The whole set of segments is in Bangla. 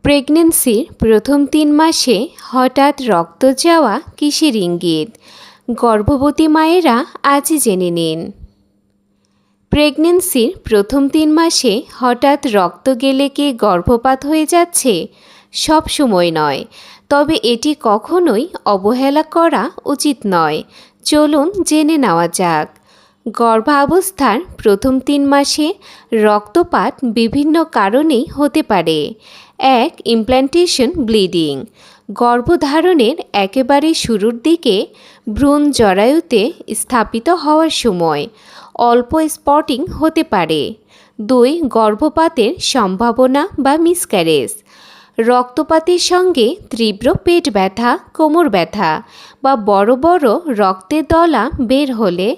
প্রেগন্যান্সির প্রথম ৩ মাসে হঠাৎ রক্ত যাওয়া কিসের ইঙ্গিত? গর্ভবতী মায়েরা আজই জেনে নিন। প্রেগন্যান্সির প্রথম ৩ মাসে হঠাৎ রক্ত গেলে কি গর্ভপাত হয়ে যাচ্ছে? সব সময় নয়, তবে এটি কখনোই অবহেলা করা উচিত নয়। চলুন জেনে নেওয়া যাক। গর্ভাবস্থার প্রথম ৩ মাসে রক্তপাত বিভিন্ন কারণেই হতে পারে। ১. Implantation bleeding. গর্ভধারণের একেবারে শুরুর দিকে ভ্রূণ জরায়ুতে স্থাপিত হওয়ার সময় অল্প স্পটিং হতে পারে। ২. গর্ভপাতের সম্ভাবনা বা মিসক্যারেজ। রক্তপাতের সঙ্গে তীব্র পেট ব্যথা, কোমর ব্যথা বা বড় বড় রক্তের দলা বের হলে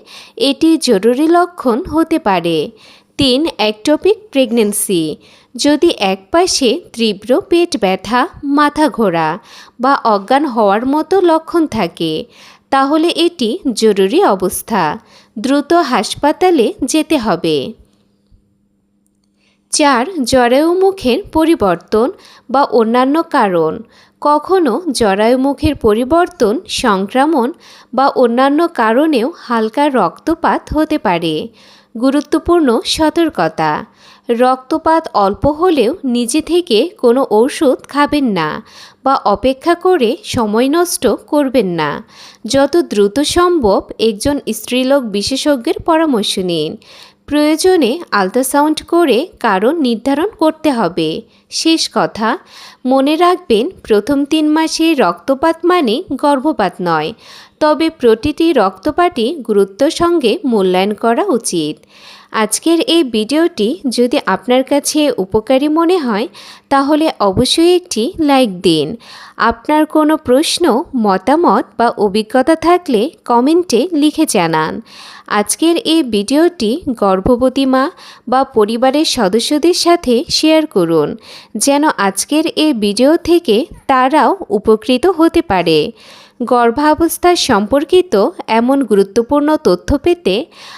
এটি জরুরি লক্ষণ হতে পারে। ৩. Ectopic pregnancy. যদি একপাশে তীব্র পেট ব্যথা, মাথা ঘোরা বা অজ্ঞান হওয়ার মতো লক্ষণ থাকে, তাহলে এটি জরুরি অবস্থা। দ্রুত হাসপাতালে যেতে হবে। ৪. জরায়ুমুখের পরিবর্তন বা অন্যান্য কারণ। কখনো জরায়ুমুখের পরিবর্তন, সংক্রমণ বা অন্যান্য কারণেও হালকা রক্তপাত হতে পারে। গুরুত্বপূর্ণ সতর্কতা: রক্তপাত অল্প হলেও নিজে থেকে কোনো ওষুধ খাবেন না বা অপেক্ষা করে সময় নষ্ট করবেন না। যত দ্রুত সম্ভব একজন স্ত্রীলোক বিশেষজ্ঞের পরামর্শ নিন। প্রয়োজনে আল্ট্রাসাউন্ড করে কারণ নির্ধারণ করতে হবে। শেষ কথা, মনে রাখবেন, প্রথম ৩ মাসে রক্তপাত মানে গর্ভপাত নয়, তবে প্রতিটি রক্তপাতই গুরুত্বের সঙ্গে মূল্যায়ন করা উচিত। আজকের এই ভিডিওটি যদি আপনার কাছে উপকারী মনে হয় তাহলে অবশ্যই একটি লাইক দিন। আপনার কোনো প্রশ্ন, মতামত বা অভিজ্ঞতা থাকলে কমেন্টে লিখে জানান। আজকের এই ভিডিওটি গর্ভবতী মা বা পরিবারের সদস্যদের সাথে শেয়ার করুন, যেন আজকের এই ভিডিও থেকে তারাও উপকৃত হতে পারে। গর্ভাবস্থা সম্পর্কিত এমন গুরুত্বপূর্ণ তথ্য পেতে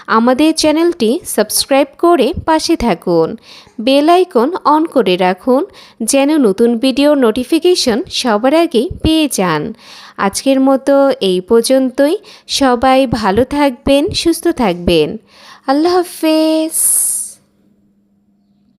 আমাদের চ্যানেলটি সাবস্ক্রাইব করে পাশে থাকুন। বেল আইকন অন করে রাখুন যেন নতুন ভিডিও নোটিফিকেশন সবার আগে পেয়ে যান। আজকের মতো এই পর্যন্তই। সবাই ভালো থাকবেন, সুস্থ থাকবেন। আল্লাহ হাফেজ।